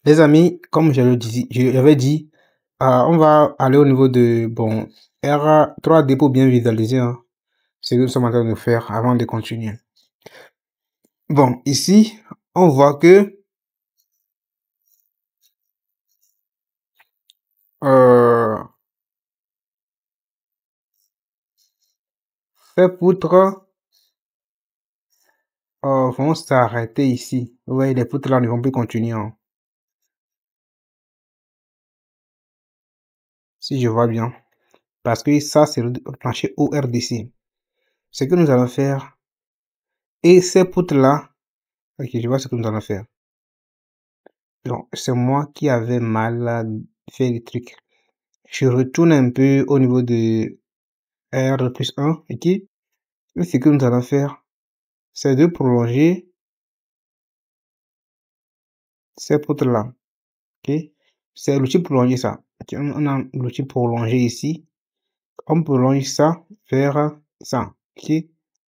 Les amis, comme j'avais dit, on va aller au niveau de, bon, R3D pour bien visualiser hein, ce que nous sommes en train de faire avant de continuer. Bon, ici, on voit que ces poutres vont s'arrêter ici. Vous voyez, les poutres là ne vont plus continuer. Hein. Si je vois bien. Parce que ça, c'est le plancher ORDC. Ce que nous allons faire. Et ces poutres-là, ok, je vois ce que nous allons faire. Donc, c'est moi qui avais mal fait les trucs. Je retourne un peu au niveau de R plus 1, ok? Et ce que nous allons faire, c'est de prolonger ces poutres-là, ok? C'est l'outil prolonger ça. Okay? On a l'outil prolonger ici. On prolonge ça vers ça, ok?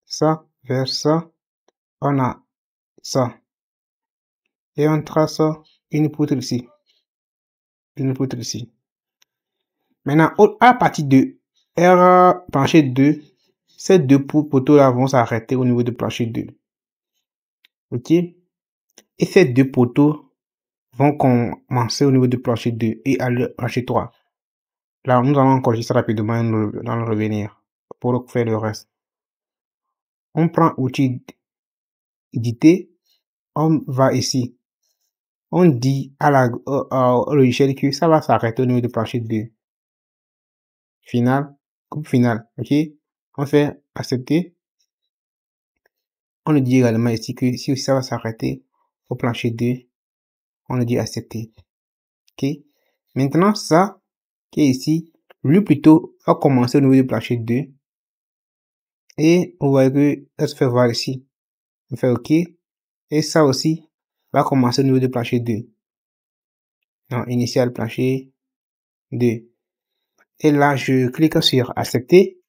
Ça vers ça. On a ça. Et on trace une poutre ici. Une poutre ici. Maintenant, à partir de R plancher 2, ces deux poteaux-là vont s'arrêter au niveau de plancher 2. Ok? Et ces deux poteaux vont commencer au niveau du plancher 2 et aller au plancher 3. Là, nous allons corriger ça rapidement et nous allons revenir pour faire le reste. On prend outil éditer, on va ici. On dit au logiciel que ça va s'arrêter au niveau du plancher 2. Final, coupe finale, ok? On fait accepter. On le dit également ici que si ça va s'arrêter au plancher 2, on le dit accepter. Ok? Maintenant, ça qui est ici, lui plutôt va commencer au niveau du plancher 2. Et vous voyez que ça se fait voir ici. On fait OK. Et ça aussi va commencer au niveau du plancher 2. Donc, initial plancher 2. Et là, je clique sur accepter.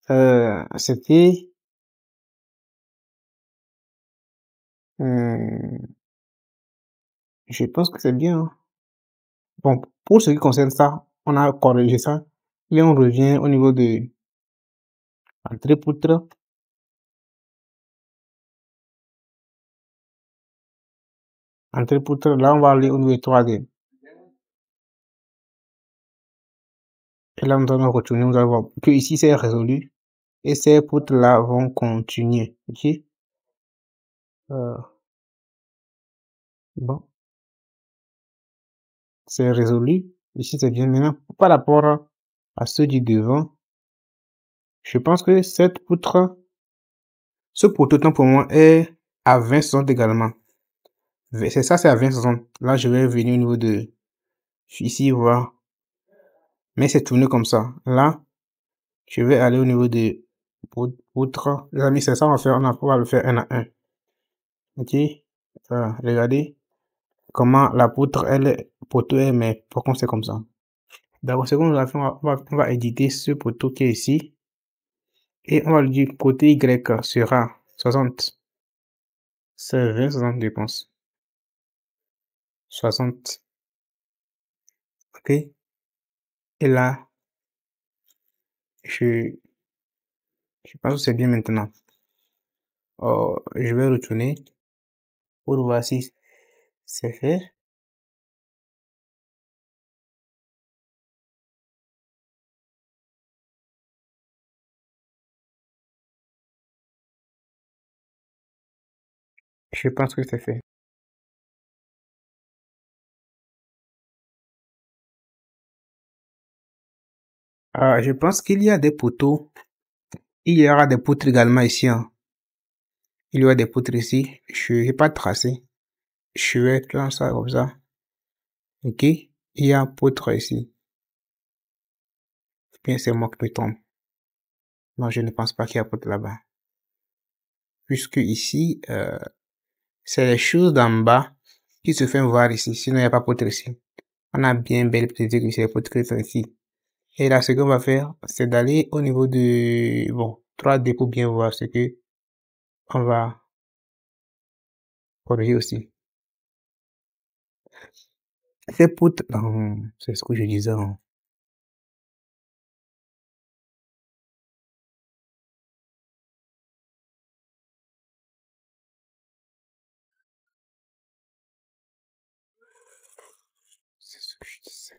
Accepter. Je pense que c'est bien. Hein. Bon, pour ce qui concerne ça, on a corrigé ça. Et on revient au niveau de entrée poutre. Entrée poutre, là, on va aller au niveau de 3D. Et là, nous allons retourner, nous allons voir que ici, c'est résolu. Et ces poutres-là vont continuer. Ok? Bon. C'est résolu. Ici, c'est bien. Maintenant, par rapport à ceux du devant, je pense que cette poutre, ce poteau pour moi est à 20-60 également. C'est ça, c'est à 20-60. Là, je vais venir au niveau de, ici, voir. Mais c'est tourné comme ça. Là, je vais aller au niveau de poutre. Les amis, c'est ça, on va le faire un à un. Ok? Voilà, regardez comment la poutre, poteau est, mais pourquoi c'est comme ça? D'accord, ce qu'on va faire, on va éditer ce poteau qui est ici. Et on va lui dire côté Y sera 60. C'est 20, 60, je pense. 60. Ok. Et là, je pense que c'est bien maintenant. Je vais retourner pour voir si c'est fait. Je pense que c'est fait. Je pense qu'il y a des poteaux. Il y aura des poutres également ici. Hein. Il y aura des poutres ici. Je n'ai pas tracé. Je vais faire ça comme ça. Ok. Il y a un poutre ici. Bien, c'est moi qui me trompe. Non, je ne pense pas qu'il y a un poutre là-bas. Puisque ici, c'est les choses d'en bas qui se font voir ici. Sinon, il n'y a pas poutre ici. On a bien belle précisé que c'est les poutres qui sont ici. Et là, ce qu'on va faire, c'est d'aller au niveau de, bon, 3D pour bien voir ce que on va corriger aussi. Ces poutres, c'est ce que je disais. C'est ce que je disais.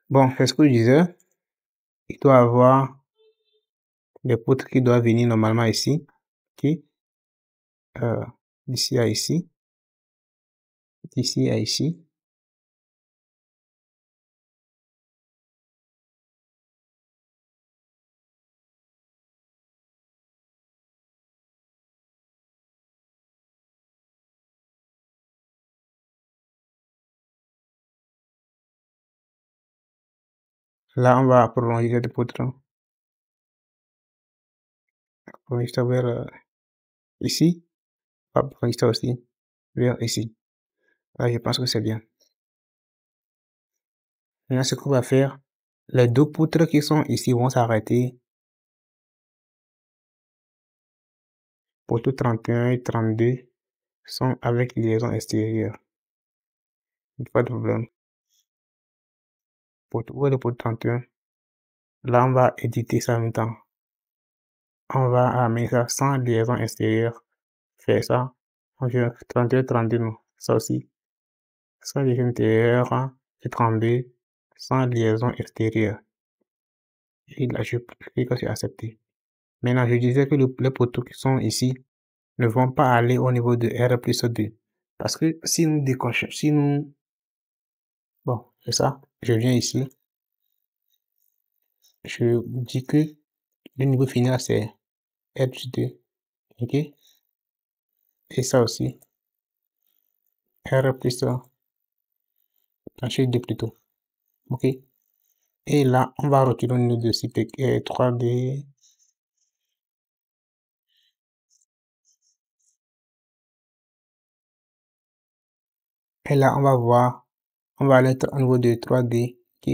Bon, c'est ce que je disais. Il doit avoir des poutres qui doivent venir normalement ici. Ok. D'ici à ici. D'ici à ici. Là, on va prolonger cette poutre. Prolonger ça vers ici. On va prolonger ça aussi vers ici. Là, je pense que c'est bien. Maintenant, ce qu'on va faire, les deux poutres qui sont ici vont s'arrêter. Poteau 31 et 32 sont avec liaison extérieure. Pas de problème. Où est le poteau 31? Là, on va éditer ça en même temps. On va amener ça sans liaison extérieure. Faire ça. On vient 32, 32, non. Ça aussi. Sans liaison intérieure, hein, et 32, sans liaison extérieure. Et là, je clique sur accepter. Maintenant, je disais que les poteaux qui sont ici ne vont pas aller au niveau de R plus 2. Parce que si nous décochons, si nous, bon, c'est ça. Je viens ici. Je dis que le niveau final c'est R plus 2. Ok? Et ça aussi. R plus 1. H2 plutôt. Ok? Et là, on va retirer au niveau de site 3D. Et là, on va voir, on va aller au niveau de 3D. Ok?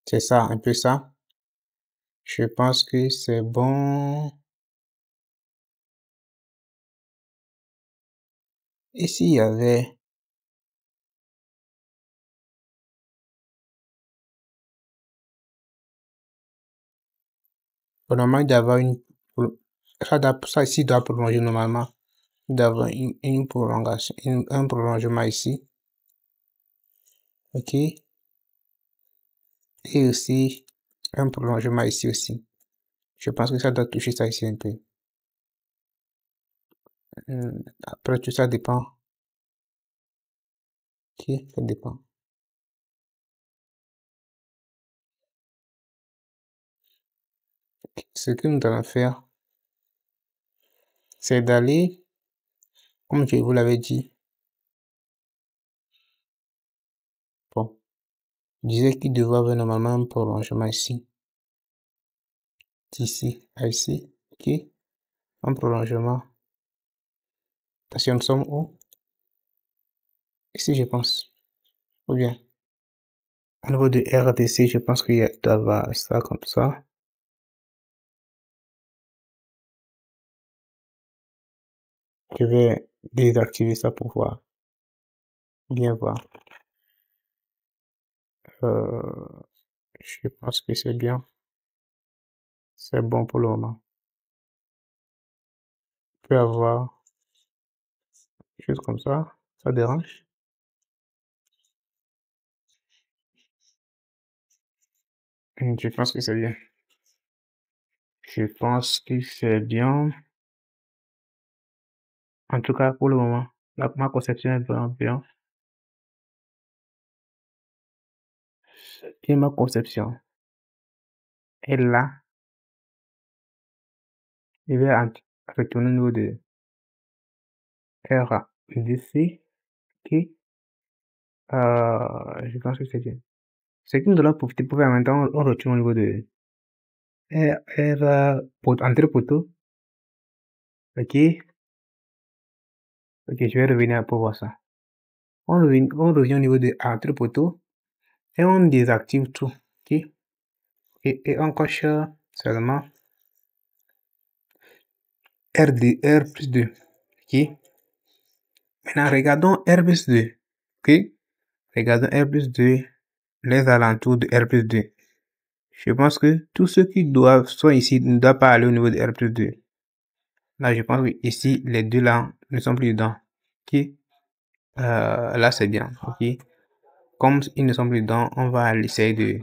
C'est ça, un peu ça. Je pense que c'est bon. Ici, il y avait, normalement, il doit y avoir ça ici doit prolonger normalement. Il doit y avoir une prolongation, un prolongement ici. Ok? Et aussi, un prolongement ici aussi. Je pense que ça doit toucher ça ici un peu. Après, tout ça dépend. Ok, ça dépend. Ce que nous allons faire, c'est d'aller, comme je vous l'avais dit, bon, je disais qu'il devrait avoir normalement un prolongement ici, d'ici à ici, ok, un prolongement. Attention, nous sommes où? Ici, je pense, ou bien, au niveau de RDC, je pense qu'il y a d'avoir ça comme ça. Je vais désactiver ça pour voir, bien voir. Je pense que c'est bien, c'est bon pour le moment. On peut avoir juste comme ça dérange. Je pense que c'est bien. Je pense que c'est bien. En tout cas, pour le moment, ma conception est vraiment bien. Et ma conception est là. Je vais retourner au niveau de RDC. Ok. Je pense que c'est bien. Ce qui nous donne la profiter pour faire maintenant, on retourne au niveau de entre poteau. Ok. Ok, je vais revenir pour voir ça. On revient au niveau de entre poteau et on désactive tout. Ok. Et on coche seulement R plus 2. Ok. Maintenant, regardons R plus 2. Ok. Regardons R plus 2, les alentours de R plus 2. Je pense que tous ceux qui sont ici ne doivent pas aller au niveau de R plus 2. Là, je pense que ici, les deux là ne sont plus dedans. Ok. Là, c'est bien. Ok. Comme ils ne sont plus dedans, on va essayer de